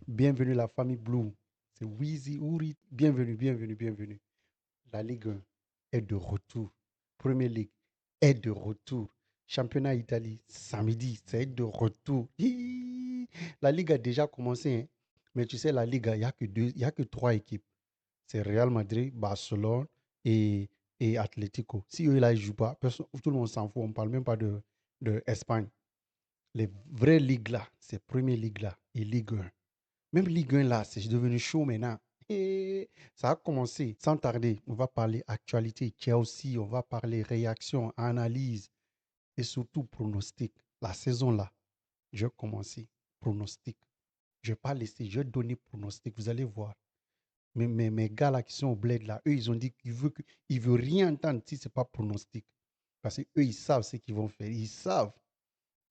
Bienvenue la famille Blue. C'est Wheezy Ouri. Bienvenue, bienvenue, bienvenue. La Ligue 1 est de retour. Premier League est de retour. Championnat Italie, samedi, c'est de retour. La Ligue a déjà commencé, hein. Mais tu sais, la Ligue, il n'y a que deux, il y a que trois équipes. C'est Real Madrid, Barcelone et, et Atlético. Si eux, là, ils ne jouent pas, tout le monde s'en fout. On ne parle même pas de Espagne. Les vraies ligues, là, c'est Premier Ligue, là, et Ligue 1. Même Ligue 1, là, c'est devenu chaud maintenant. Et ça a commencé sans tarder. On va parler actualité, Chelsea, on va parler réaction, analyse et surtout pronostic. La saison là, je vais commencer. Pronostic. Je ne vais pas laisser, je vais donner pronostic. Vous allez voir. Mes gars là qui sont au bled là, eux, ils ont dit qu'ils ne veulent rien entendre si ce n'est pas pronostic. Parce qu'eux, ils savent ce qu'ils vont faire. Ils savent.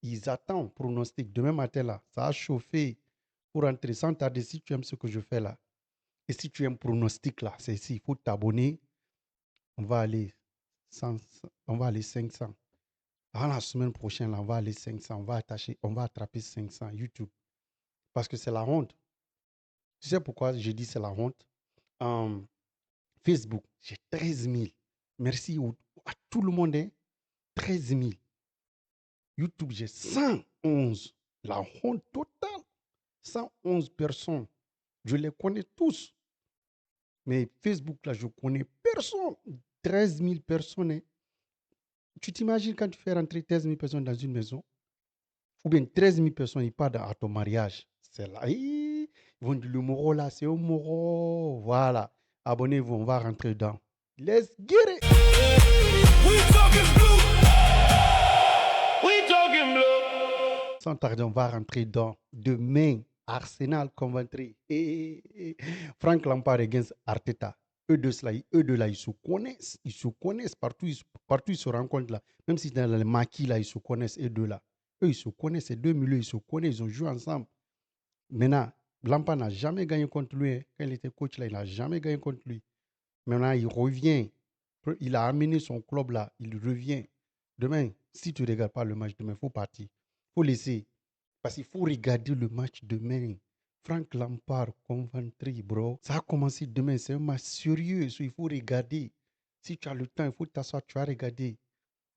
Ils attendent pronostic. Demain matin là, ça a chauffé pour entrer sans tarder si tu aimes ce que je fais là. Et si tu aimes pronostic là, c'est ici, il faut t'abonner. On va aller 100, on va aller 500. Avant la semaine prochaine, là, on va aller 500. On va attraper 500 YouTube. Parce que c'est la honte. Tu sais pourquoi je dis c'est la honte? Facebook, j'ai 13 000. Merci à tout le monde, hein. 13 000. YouTube, j'ai 111. La honte totale. 111 personnes. Je les connais tous. Mais Facebook, là, je connais personne. 13 000 personnes, hein. Tu t'imagines quand tu fais rentrer 13 000 personnes dans une maison, ou bien 13 000 personnes, ils partent à ton mariage. C'est là. Ils vont dire le moro là, c'est un moro. Voilà. Abonnez-vous, on va rentrer dedans. Let's get it! We talking blue. We talking blue. Sans tarder, on va rentrer dans demain. Arsenal Coventry et Frank Lampard against Arteta. Eux deux là, ils se connaissent partout, partout ils se rencontrent là. Même si dans les maquis là, ils se connaissent, eux deux là. Eux, ils se connaissent, ces deux milieux, ils se connaissent, ils ont joué ensemble. Maintenant, Lampard n'a jamais gagné contre lui, hein. Quand il était coach là, il n'a jamais gagné contre lui. Maintenant, il revient. Il a amené son club là, il revient. Demain, si tu ne regardes pas le match demain, il faut partir. Il faut laisser. Parce qu'il faut regarder le match demain. Frank Lampard, Coventry, bro. Ça a commencé demain. C'est un match sérieux. Il faut regarder. Si tu as le temps, il faut t'asseoir, tu vas regarder.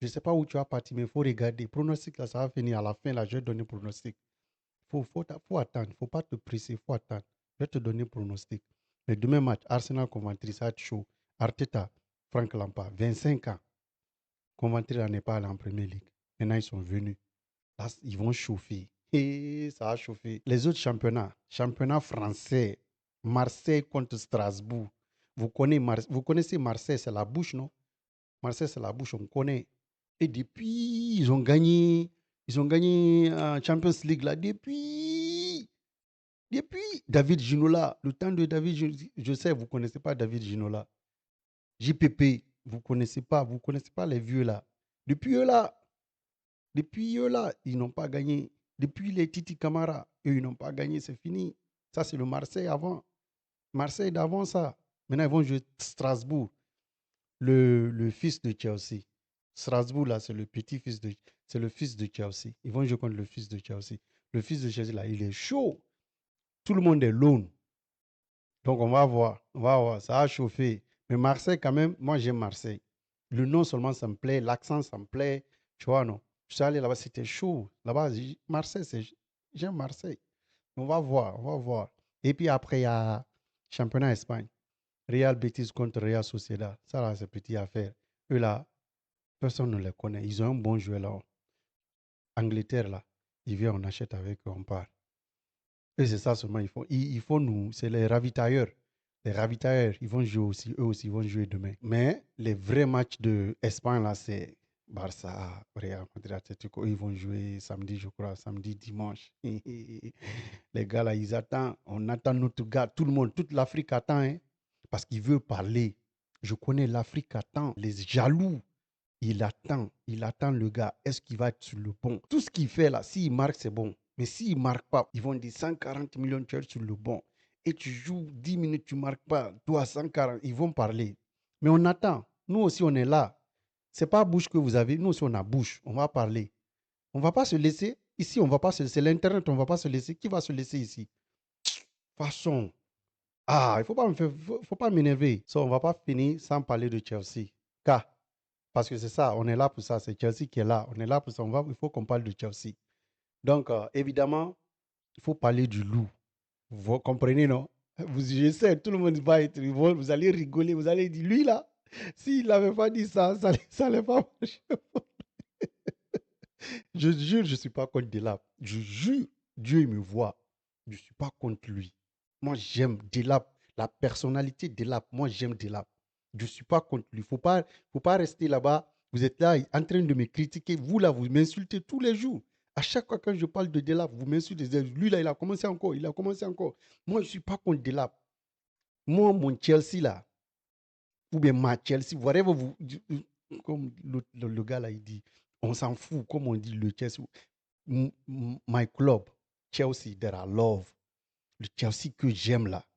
Je ne sais pas où tu vas partir, mais il faut regarder. Pronostic, là, ça va finir à la fin. Là, je vais donner pronostic. Faut attendre. Il ne faut pas te presser. Il faut attendre. Je vais te donner pronostic. Mais demain match, Arsenal, Coventry, ça va être chaud. Arteta, Frank Lampard, 25 ans. Coventry n'est pas allé en Premier League. Maintenant, ils sont venus. Là, ils vont chauffer. Et ça a chauffé. Les autres championnats, championnat français, Marseille contre Strasbourg. Vous connaissez Marseille, c'est la bouche, non? Marseille, c'est la bouche, on connaît. Et depuis, ils ont gagné Champions League là. Depuis David Ginola, le temps de David Ginola, je sais, vous ne connaissez pas David Ginola. JPP, vous ne connaissez pas les vieux là. Depuis eux là, ils n'ont pas gagné. Depuis les Titi Camara, eux, ils n'ont pas gagné, c'est fini. Ça, c'est le Marseille avant. Marseille d'avant ça. Maintenant, ils vont jouer Strasbourg, le fils de Chelsea. Strasbourg, là, c'est le petit-fils de... C'est le fils de Chelsea. Ils vont jouer contre le fils de Chelsea. Le fils de Chelsea, là, il est chaud. Tout le monde est lone. Donc, on va voir. Ça a chauffé. Mais Marseille, quand même, moi, j'aime Marseille. Le nom seulement, ça me plaît. L'accent, ça me plaît. Tu vois, non? Je suis allé là-bas, c'était chaud. Là-bas, Marseille, j'aime Marseille. On va voir, on va voir. Et puis après, il y a championnat Espagne. Real Betis contre Real Sociedad. Ça, là, c'est petite affaire. Eux, là, personne ne les connaît. Ils ont un bon joueur, là. Angleterre, là. Ils viennent, on achète avec eux, on part. Et c'est ça seulement, ils font nous, c'est les ravitailleurs. Les ravitailleurs, ils vont jouer aussi, eux aussi, ils vont jouer demain. Mais les vrais matchs de Espagne, là, c'est Barça, Real Madrid, Atletico. Ils vont jouer samedi, je crois, samedi, dimanche. Les gars, là, ils attendent. On attend notre gars. Tout le monde, toute l'Afrique attend, hein, parce qu'il veut parler. Je connais l'Afrique attend. Les jaloux, il attend le gars. Est-ce qu'il va être sur le bon? Tout ce qu'il fait là, s'il marque, c'est bon. Mais s'il ne marque pas, ils vont dire 140 millions de tueurs sur le bon. Et tu joues 10 minutes, tu ne marques pas. Toi, 140, ils vont parler. Mais on attend. Nous aussi, on est là. Ce n'est pas bouche que vous avez. Nous aussi, on a bouche. On va parler. On ne va pas se laisser. Ici, on ne va pas se laisser. L'Internet, on ne va pas se laisser. Qui va se laisser ici? Façon. Ah, il faut pas m'énerver. Ça, on ne va pas finir sans parler de Chelsea. Car, parce que c'est ça, on est là pour ça. C'est Chelsea qui est là. On est là pour ça. Il faut qu'on parle de Chelsea. Donc, évidemment, il faut parler du loup. Vous comprenez, non? Je sais, tout le monde va être, vous allez rigoler, vous allez dire, lui là, s'il n'avait pas dit ça, ça n'allait pas marcher. Je jure, je ne suis pas contre Delap. Je jure, Dieu il me voit. Je ne suis pas contre lui. Moi, j'aime Delap. La personnalité de Delap, moi, j'aime Delap. Je ne suis pas contre lui. Faut pas rester là-bas. Vous êtes là en train de me critiquer. Vous, là, vous m'insultez tous les jours. À chaque fois que je parle de Delap, vous m'insultez. Lui, là, il a commencé encore. Il a commencé encore. Moi, je ne suis pas contre Delap. Moi, mon Chelsea, là, ou bien ma Chelsea, whatever vous, comme le gars, là, il dit, on s'en fout, comme on dit le Chelsea. My club, Chelsea, that I love, le Chelsea que j'aime là,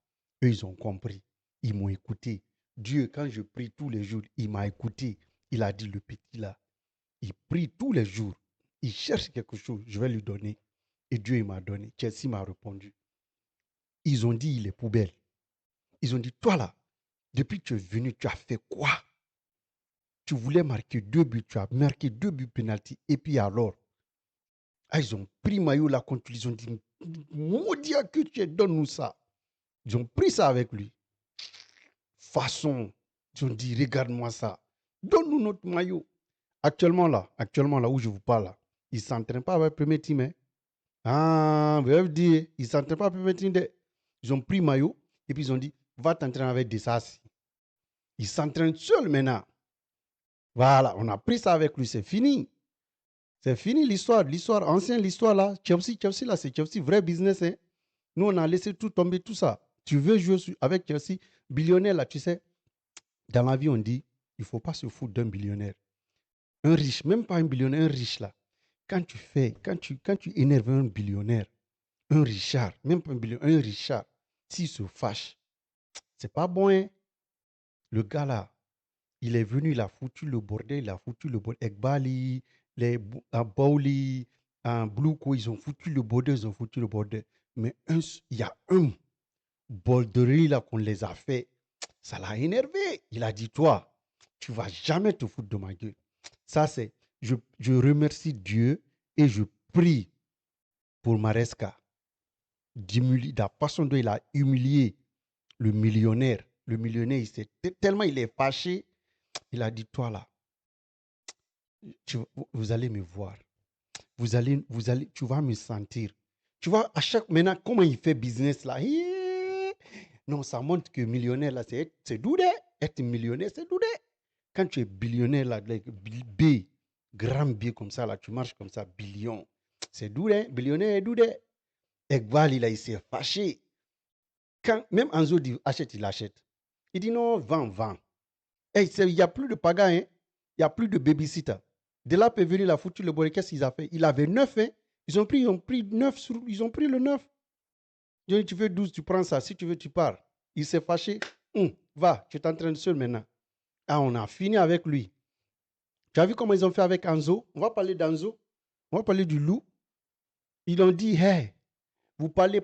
eux, ils ont compris. Ils m'ont écouté. Dieu, quand je prie tous les jours, il m'a écouté. Il a dit, le petit là, il prie tous les jours. Il cherche quelque chose, je vais lui donner. Et Dieu, il m'a donné. Chelsea m'a répondu. Ils ont dit, il est poubelle. Ils ont dit, toi là, depuis que tu es venu, tu as fait quoi? Tu voulais marquer 2 buts, tu as marqué 2 buts penalty. Et puis alors, ils ont pris maillot là contre lui. Ils ont dit, maudit que tu donne-nous ça. Ils ont pris ça avec lui. Façon, ils ont dit, regarde-moi ça. Donne-nous notre maillot. Actuellement là où je vous parle, là, ils ne s'entraînent pas avec le premier team. Hein. Ah, vous avez dit, ils ne s'entraînent pas avec le premier team. Ils ont pris maillot et puis ils ont dit, va t'entraîner avec des sassi. Ils s'entraînent seuls maintenant. Voilà, on a pris ça avec lui, c'est fini. C'est fini l'histoire, ancienne, l'histoire là. Chelsea là, c'est Chelsea, vrai business. Hein. Nous, on a laissé tout tomber, tout ça. Tu veux jouer avec Chelsea, billionnaire là, tu sais. Dans la vie, on dit, il ne faut pas se foutre d'un billionnaire. Un riche, même pas un billionnaire, un riche là. Quand tu énerves un billionnaire, un Richard, même pas un billionnaire, un Richard, s'il se fâche, c'est pas bon, hein. Le gars là, il est venu, il a foutu le bordel, Ekbali, les Bauli, Bluko, ils ont foutu le bordel, Mais il y a un borderie là qu'on les a fait, ça l'a énervé. Il a dit, toi, tu vas jamais te foutre de ma gueule. Ça, c'est, je remercie Dieu et je prie pour Maresca, de la façon dont il a humilié le millionnaire. Le millionnaire, tellement il est fâché, il a dit, toi là, vous allez me voir. Tu vas me sentir. Tu vois, maintenant, comment il fait business là. Non, ça montre que millionnaire là, c'est doudé. Être millionnaire, c'est doudé. Quand tu es billionnaire là, B, grand B comme ça là, tu marches comme ça, billion. C'est doudé. Billionnaire est doudé. Ekbal, il s'est fâché. Quand même Anzo dit achète, il achète. Il dit non, vends. Il n'y a plus de pagaille, hein. Il n'y a plus de babysitter. De là, est venu, il a foutu le bolé. Qu'est-ce qu'ils ont fait? Il avait 9, hein. Ils ont pris ils ont pris le 9. Ils ont dit, tu veux 12, tu prends ça. Si tu veux, tu pars. Il s'est fâché. Va, tu t'entraînes seul maintenant. Ah, on a fini avec lui. Tu as vu comment ils ont fait avec Anzo? On va parler d'Anzo. On va parler du loup. Ils ont dit, hey, vous parlez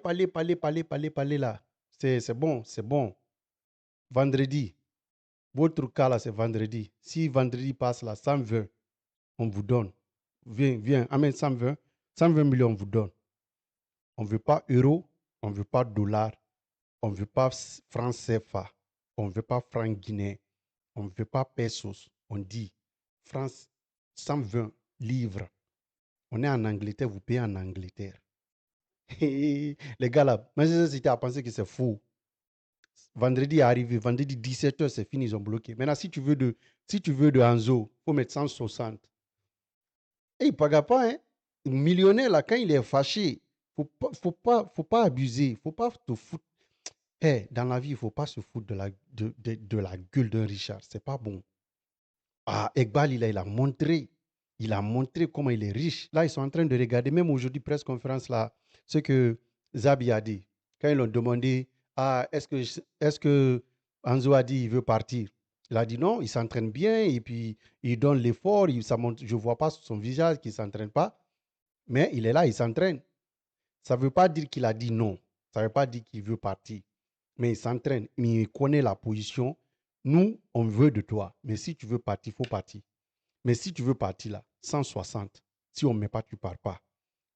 là. C'est bon. Vendredi. Votre cas là, c'est vendredi. Si vendredi passe là, 120, on vous donne. Viens, amène 120 millions, on vous donne. On ne veut pas euros, on ne veut pas dollars, on ne veut pas francs CFA, on ne veut pas francs guinéens, on ne veut pas pesos. On dit France 120 livres. On est en Angleterre, vous payez en Angleterre. Les gars là, Manchester City a pensé que c'est faux. Vendredi est arrivé, vendredi 17h, c'est fini, ils ont bloqué. Maintenant, si tu veux de Anzo, il faut mettre 160. Et il ne paga pas, hein. Le millionnaire, là, quand il est fâché, faut pas abuser. Il ne faut pas te foutre. Dans la vie, il ne faut pas se foutre de la gueule d'un Richard. Ce n'est pas bon. Ah, Ekbal, il a montré. Il a montré comment il est riche. Là, ils sont en train de regarder, même aujourd'hui, presse conférence, là, ce que Zabi a dit. Quand ils l'ont demandé, est-ce que Anzo a dit il veut partir? Il a dit non, il s'entraîne bien et puis il donne l'effort. Je ne vois pas sur son visage qu'il ne s'entraîne pas, mais il est là, il s'entraîne. Ça ne veut pas dire qu'il a dit non. Ça ne veut pas dire qu'il veut partir. Mais il s'entraîne, mais il connaît la position. Nous, on veut de toi. Mais si tu veux partir, il faut partir. Mais si tu veux partir là, 160, si on ne met pas, tu ne pars pas.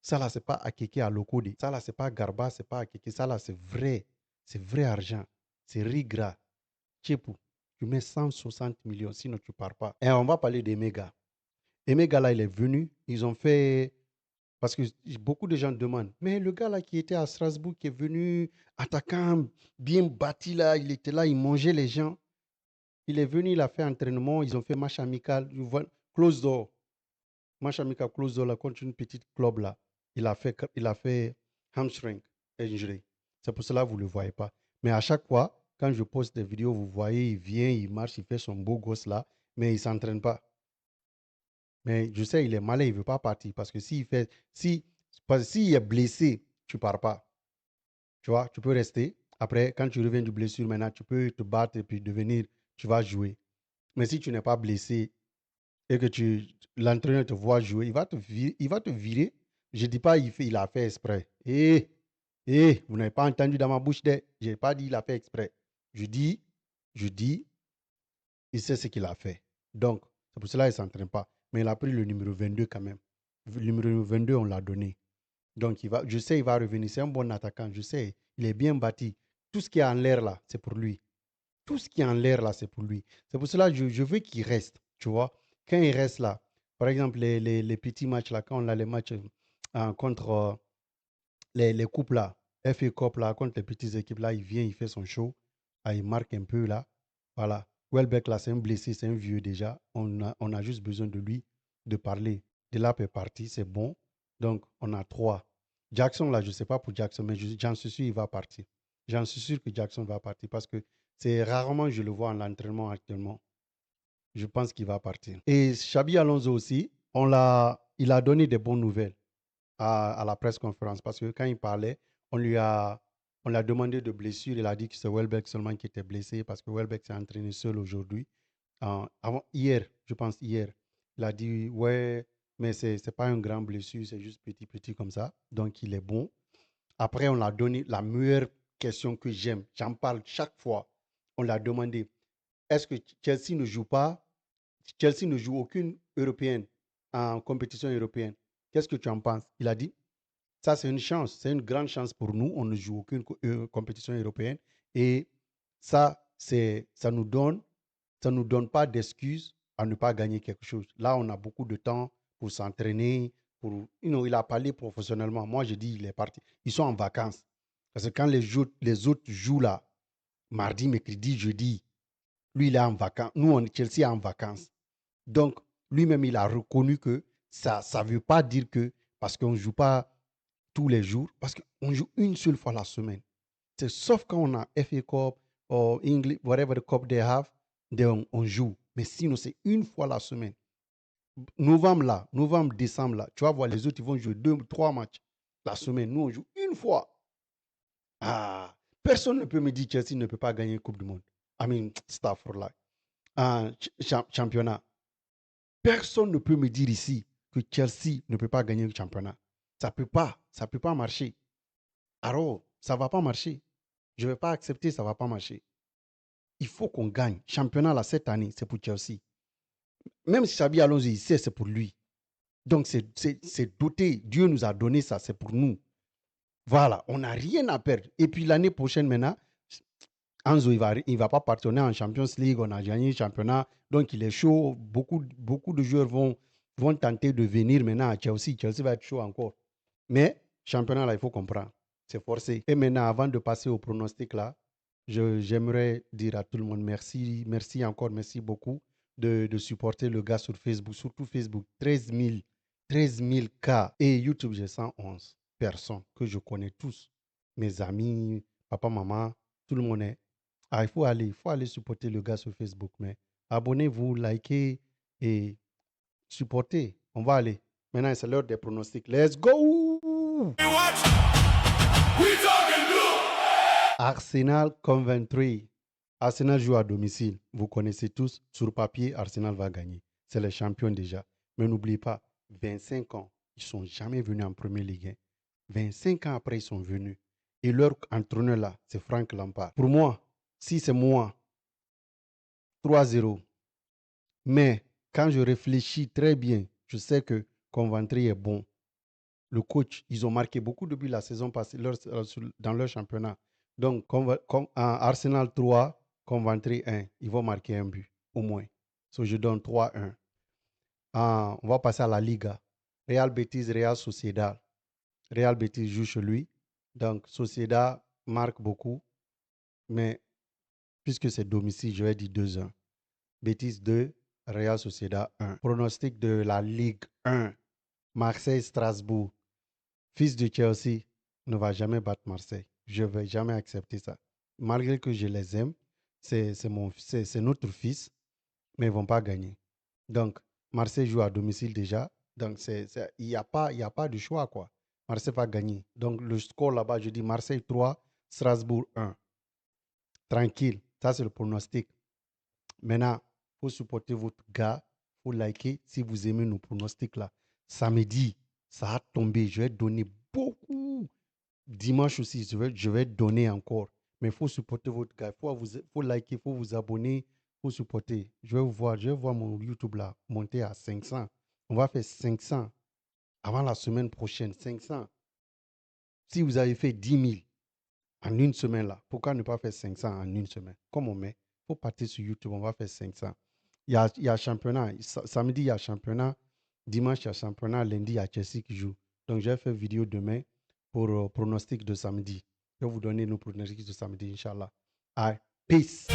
Ça là, ce n'est pas Akeke à Lokode. Ça là, ce n'est pas Garba, ce n'est pas Akeke. Ça là, c'est vrai. C'est vrai argent. C'est rigra. Tchepou. Tu mets 160 millions, sinon tu ne pars pas. Et on va parler d'Emega. Emega là, il est venu. Ils ont fait... Parce que beaucoup de gens demandent, mais le gars là qui était à Strasbourg, qui est venu, attaquant, bien bâti là, il était là, il mangeait les gens. Il est venu, il a fait entraînement, ils ont fait match amical, close door. Match amical close door là, contre une petite club là. Il a fait hamstring injury. C'est pour cela que vous ne le voyez pas. Mais à chaque fois, quand je poste des vidéos, vous voyez, il vient, il marche, il fait son beau gosse là, mais il ne s'entraîne pas. Mais je sais, il est malin, il ne veut pas partir. Parce que s'il est blessé, tu ne pars pas. Tu vois, tu peux rester. Après, quand tu reviens de blessure, maintenant, tu peux te battre et puis tu vas jouer. Mais si tu n'es pas blessé et que l'entraîneur te voit jouer, il va te virer. Je ne dis pas il a fait exprès. Vous n'avez pas entendu dans ma bouche. Je n'ai pas dit il a fait exprès. Je dis, il sait ce qu'il a fait. Donc, c'est pour cela qu'il ne s'entraîne pas. Mais il a pris le numéro 22 quand même. Le numéro 22, on l'a donné. Donc, je sais, il va revenir. C'est un bon attaquant. Je sais, il est bien bâti. Tout ce qui est en l'air là, c'est pour lui. Tout ce qui est en l'air là, c'est pour lui. C'est pour cela que je veux qu'il reste. Tu vois, quand il reste là, par exemple, les petits matchs là, quand on a les matchs contre les coupes là, FA Cup là, contre les petites équipes là, il vient, il fait son show. Il marque un peu là. Voilà. Welbeck là, c'est un blessé, c'est un vieux déjà. On a juste besoin de lui, de parler. Delap est parti, c'est bon. Donc, on a 3. Jackson là, je ne sais pas pour Jackson, mais j'en suis sûr qu'il va partir. J'en suis sûr que Jackson va partir parce que c'est rarement je le vois en entraînement actuellement. Je pense qu'il va partir. Et Xabi Alonso aussi, il a donné des bonnes nouvelles à la presse conférence parce que quand il parlait, on lui a demandé de blessure. Il a dit que c'est Welbeck seulement qui était blessé parce que Welbeck s'est entraîné seul aujourd'hui. Hier, je pense hier, il a dit ouais, mais c'est pas une grande blessure, c'est juste petit comme ça. Donc il est bon. Après, on l'a donné la meilleure question que j'aime. J'en parle chaque fois. On l'a demandé, est-ce que Chelsea ne joue pas? Chelsea ne joue aucune européenne en compétition européenne. Qu'est-ce que tu en penses? Il a dit, ça c'est une chance, c'est une grande chance pour nous. On ne joue aucune compétition européenne et ça nous donne pas d'excuses à ne pas gagner quelque chose. Là, on a beaucoup de temps pour s'entraîner, il a parlé professionnellement. Moi, je dis, il est parti. Ils sont en vacances. Parce que quand les autres jouent là, mardi, mercredi, jeudi, lui, il est en vacances. Nous, Chelsea est en vacances. Donc, lui-même, il a reconnu que ça ne veut pas dire que parce qu'on ne joue pas tous les jours, parce qu'on joue une seule fois la semaine. C'est sauf quand on a FA Cup ou English, whatever the cup they have, on joue. Mais sinon, c'est une fois la semaine. Novembre, décembre, là, tu vas voir, les autres, ils vont jouer 2 ou 3 matchs la semaine. Nous, on joue une fois. Personne ne peut me dire que Chelsea ne peut pas gagner une Coupe du Monde. I mean, stuff for life. Championnat. Personne ne peut me dire ici que Chelsea ne peut pas gagner le championnat. Ça ne peut pas marcher. Alors, ça ne va pas marcher. Je ne vais pas accepter, ça ne va pas marcher. Il faut qu'on gagne. Championnat, là, cette année, c'est pour Chelsea. Même si Xabi Alonso, il sait, c'est pour lui. Donc, c'est doté. Dieu nous a donné ça, c'est pour nous. Voilà, on n'a rien à perdre. Et puis, l'année prochaine, maintenant, Anzo, il va pas partir. On est en Champions League, on a gagné le championnat. Donc, il est chaud. Beaucoup de joueurs vont tenter de venir maintenant à Chelsea. Chelsea va être chaud encore. Mais, championnat, là, il faut comprendre. C'est forcé. Et maintenant, avant de passer au pronostic, là, j'aimerais dire à tout le monde merci. Merci encore, merci beaucoup de supporter le gars sur Facebook. Surtout Facebook, 13 000 cas. Et YouTube, j'ai 111 personnes que je connais tous. Mes amis, papa, maman, tout le monde est. Il faut aller supporter le gars sur Facebook. Mais abonnez-vous, likez et supportez. On va aller. Maintenant, c'est l'heure des pronostics. Let's go! Arsenal Coventry. Arsenal joue à domicile. Vous connaissez tous. Sur papier, Arsenal va gagner. C'est les champions déjà. Mais n'oubliez pas, 25 ans, ils ne sont jamais venus en Première Ligue. 25 ans après, ils sont venus. Et leur entraîneur là, c'est Frank Lampard. Pour moi, si c'est moi, 3-0. Mais quand je réfléchis très bien, je sais que Coventry est bon. Le coach, ils ont marqué beaucoup de buts la saison passée dans leur championnat. Donc, Arsenal 3, Coventry 1. Ils vont marquer un but, au moins. So, je donne 3-1. On va passer à la Liga. Real Betis, Real Sociedad. Real Betis joue chez lui. Donc, Sociedad marque beaucoup. Mais puisque c'est domicile, je vais dire 2-1. Betis 2, Real Sociedad 1. Pronostic de la Ligue 1. Marseille-Strasbourg. Fils de Chelsea ne va jamais battre Marseille. Je ne vais jamais accepter ça. Malgré que je les aime, c'est notre fils, mais ils ne vont pas gagner. Donc, Marseille joue à domicile déjà. Donc, il n'y a pas de choix, quoi. Marseille va gagner. Donc, le score là-bas, je dis Marseille 3, Strasbourg 1. Tranquille. Ça, c'est le pronostic. Maintenant, il faut supporter votre gars. Il faut liker si vous aimez nos pronostics là. Samedi, ça a tombé. Je vais donner beaucoup. Dimanche aussi, je vais donner encore. Mais il faut supporter votre gars. Il faut liker, il faut vous abonner, il faut supporter. Je vais voir mon YouTube là monter à 500. On va faire 500 avant la semaine prochaine. 500. Si vous avez fait 10 000 en une semaine là, pourquoi ne pas faire 500 en une semaine? Comme on met, il faut partir sur YouTube, on va faire 500. Il y a championnat. Samedi, il y a championnat. Dimanche, il y a championnat. Lundi, il y a Chelsea qui joue. Donc, je vais faire vidéo demain pour pronostic de samedi. Je vais vous donner nos pronostics de samedi, Inch'Allah. Allez, peace.